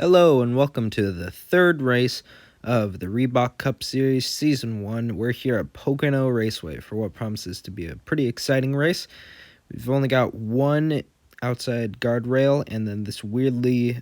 Hello and welcome to the third race of the ReeBok Cup Series Season 1. We're here at Pocono Raceway for what promises to be a pretty exciting race. We've only got one outside guardrail and then this weirdly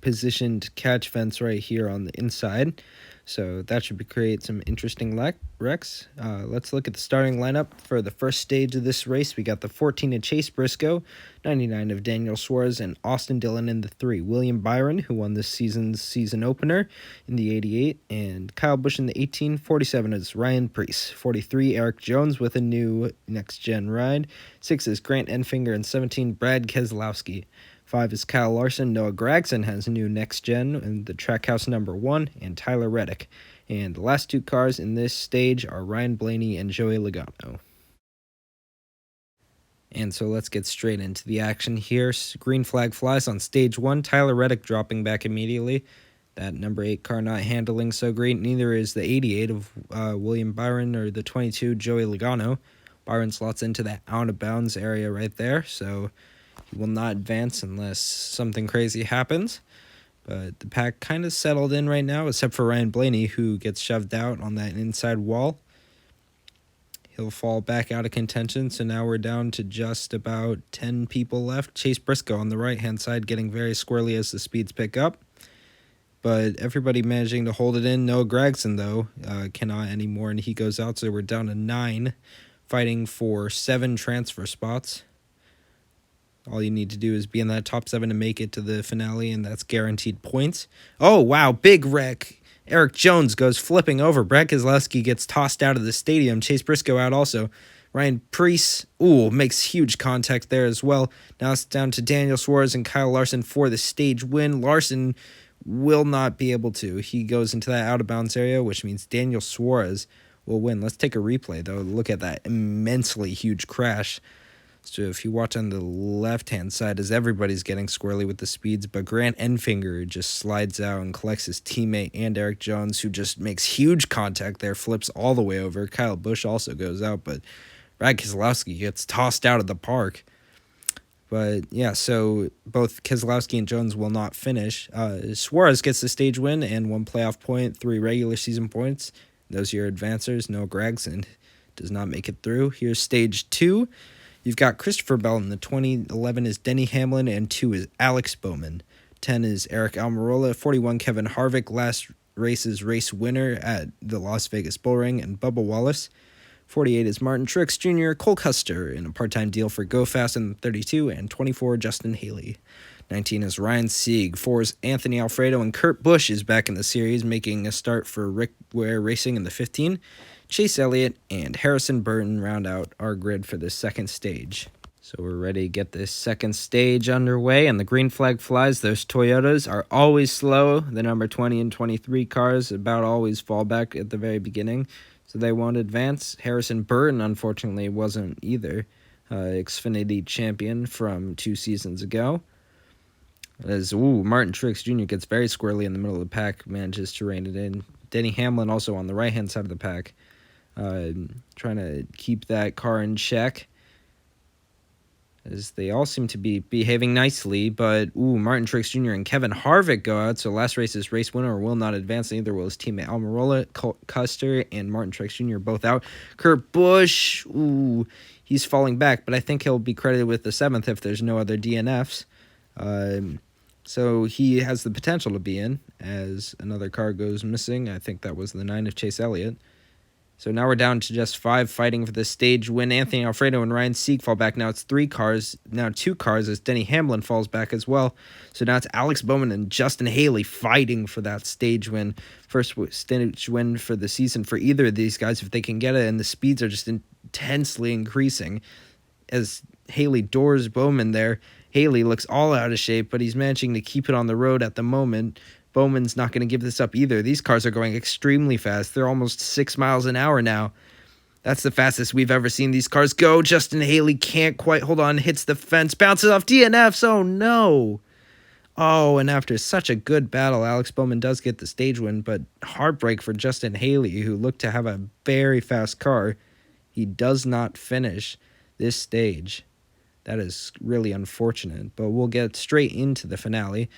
positioned catch fence right here on the inside. So that should create some interesting wrecks. Let's look at the starting lineup for the first stage of this race. We got the 14 of Chase Briscoe, 99 of Daniel Suarez, and Austin Dillon in the 3. William Byron, who won this season's season opener in the 88, and Kyle Busch in the 18. 47 is Ryan Preece. 43, Eric Jones with a new next-gen ride. 6 is Grant Enfinger, and 17, Brad Keselowski. 5 is Kyle Larson. Noah Gragson has a new next-gen in the Trackhouse number 1, and Tyler Reddick. And the last two cars in this stage are Ryan Blaney and Joey Logano. And so let's get straight into the action here. Green flag flies on stage 1. Tyler Reddick dropping back immediately. That number 8 car not handling so great. Neither is the 88 of William Byron or the 22 Joey Logano. Byron slots into that out-of-bounds area right there, so he will not advance unless something crazy happens. But the pack kind of settled in right now, except for Ryan Blaney, who gets shoved out on that inside wall. He'll fall back out of contention, so now we're down to just about 10 people left. Chase Briscoe on the right-hand side getting very squirrely as the speeds pick up. But everybody managing to hold it in. Noah Gragson, though, cannot anymore, and he goes out, so we're down to 9, fighting for 7 transfer spots. All you need to do is be in that top 7 to make it to the finale, and that's guaranteed points. Oh, wow, big wreck. Eric Jones goes flipping over. Brad Keselowski gets tossed out of the stadium. Chase Briscoe out also. Ryan Preece, makes huge contact there as well. Now it's down to Daniel Suarez and Kyle Larson for the stage win. Larson will not be able to. He goes into that out-of-bounds area, which means Daniel Suarez will win. Let's take a replay, though. Look at that immensely huge crash. So if you watch on the left-hand side, as everybody's getting squirrely with the speeds, but Grant Enfinger just slides out and collects his teammate and Eric Jones, who just makes huge contact there, flips all the way over. Kyle Busch also goes out, but Brad Keselowski gets tossed out of the park. But yeah, so both Keselowski and Jones will not finish. Suarez gets the stage win and 1 playoff point, 3 regular season points. Those are your advancers. No Gragson does not make it through. Here's stage 2. You've got Christopher Bell in the 20, 11 is Denny Hamlin, and 2 is Alex Bowman. 10 is Eric Almirola, 41 Kevin Harvick, last race's race winner at the Las Vegas Bull Ring, and Bubba Wallace. 48 is Martin Truex Jr., Cole Custer in a part-time deal for Go Fast in the 32, and 24 Justin Haley. 19 is Ryan Sieg. 4 is Anthony Alfredo, and Kurt Busch is back in the series, making a start for Rick Ware Racing in the 15. Chase Elliott and Harrison Burton round out our grid for this second stage. So we're ready to get this second stage underway, and the green flag flies. Those Toyotas are always slow. The number 20 and 23 cars about always fall back at the very beginning, so they won't advance. Harrison Burton, unfortunately, wasn't either. Xfinity champion from 2 seasons ago. As Martin Truex Jr. gets very squirrely in the middle of the pack, manages to rein it in. Denny Hamlin also on the right-hand side of the pack, trying to keep that car in check, as they all seem to be behaving nicely. But Martin Truex Jr. and Kevin Harvick go out, so last race's race winner will not advance. Neither will his teammate Almirola. Custer and Martin Truex Jr. both out. Kurt Busch, he's falling back, but I think he'll be credited with the 7th if there's no other DNFs. So he has the potential to be in, as another car goes missing. I think that was the 9 of Chase Elliott. So now we're down to just 5 fighting for the stage win. Anthony Alfredo and Ryan Sieg fall back. Now it's 3 cars. Now 2 cars as Denny Hamlin falls back as well. So now it's Alex Bowman and Justin Haley fighting for that stage win. First stage win for the season for either of these guys if they can get it. And the speeds are just intensely increasing as Haley doors Bowman there. Haley looks all out of shape, but he's managing to keep it on the road at the moment. Bowman's not going to give this up either. These cars are going extremely fast. They're almost 6 miles an hour now. That's the fastest we've ever seen these cars go. Justin Haley can't quite hold on, hits the fence, bounces off DNFs. Oh, no. Oh, and after such a good battle, Alex Bowman does get the stage win, but heartbreak for Justin Haley, who looked to have a very fast car. He does not finish this stage. That is really unfortunate, but we'll get straight into the finale.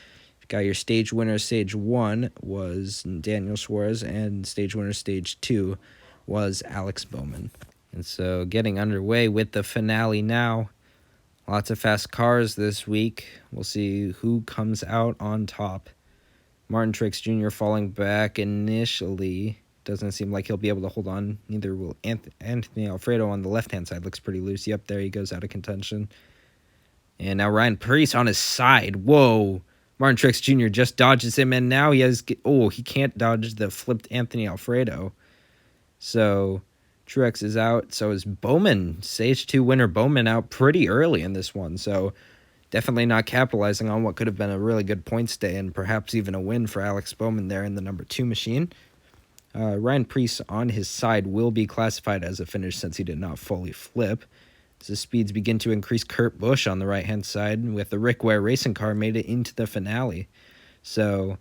Got your stage winner, stage 1 was Daniel Suarez, and stage winner, stage 2 was Alex Bowman. And so getting underway with the finale now. Lots of fast cars this week. We'll see who comes out on top. Martin Truex Jr. falling back initially. Doesn't seem like he'll be able to hold on. Neither will Anthony Alfredo on the left-hand side. Looks pretty loose. Yep, there he goes out of contention. And now Ryan Preece on his side. Whoa. Martin Truex Jr. just dodges him, and now he has... Oh, he can't dodge the flipped Anthony Alfredo. So Truex is out. So is Bowman. Stage 2 winner Bowman out pretty early in this one. So definitely not capitalizing on what could have been a really good points day and perhaps even a win for Alex Bowman there in the number 2 machine. Ryan Preece on his side will be classified as a finish since he did not fully flip. As the speeds begin to increase, Kurt Busch on the right-hand side with the Raceway racing car made it into the finale. So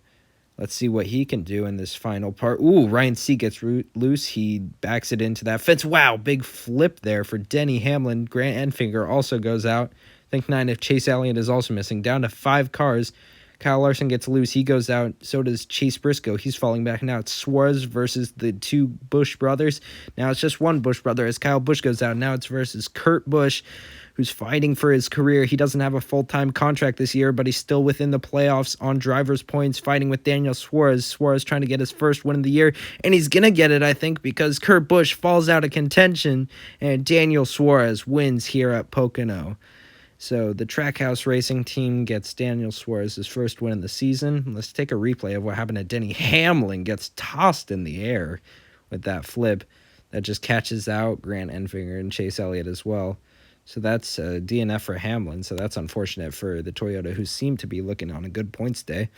let's see what he can do in this final part. Ooh, Ryan C gets loose. He backs it into that fence. Wow, big flip there for Denny Hamlin. Grant Enfinger also goes out. I think 9 if Chase Elliott is also missing. Down to 5 cars. Kyle Larson gets loose. He goes out. So does Chase Briscoe. He's falling back. Now it's Suarez versus the 2 Busch brothers. Now it's just 1 Busch brother as Kyle Busch goes out. Now it's versus Kurt Busch, who's fighting for his career. He doesn't have a full-time contract this year, but he's still within the playoffs on driver's points, fighting with Daniel Suarez. Suarez trying to get his first win of the year, and he's going to get it, I think, because Kurt Busch falls out of contention, and Daniel Suarez wins here at Pocono. So the Trackhouse Racing team gets Daniel Suarez's first win of the season. Let's take a replay of what happened to Denny Hamlin. Gets tossed in the air with that flip. That just catches out Grant Enfinger and Chase Elliott as well. So that's a DNF for Hamlin. So that's unfortunate for the Toyota, who seem to be looking on a good points day.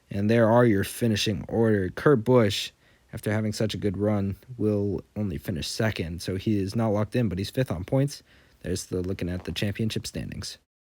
And there are your finishing order. Kurt Busch, after having such a good run, will only finish second. So he is not locked in, but he's 5th on points. There's the looking at the championship standings.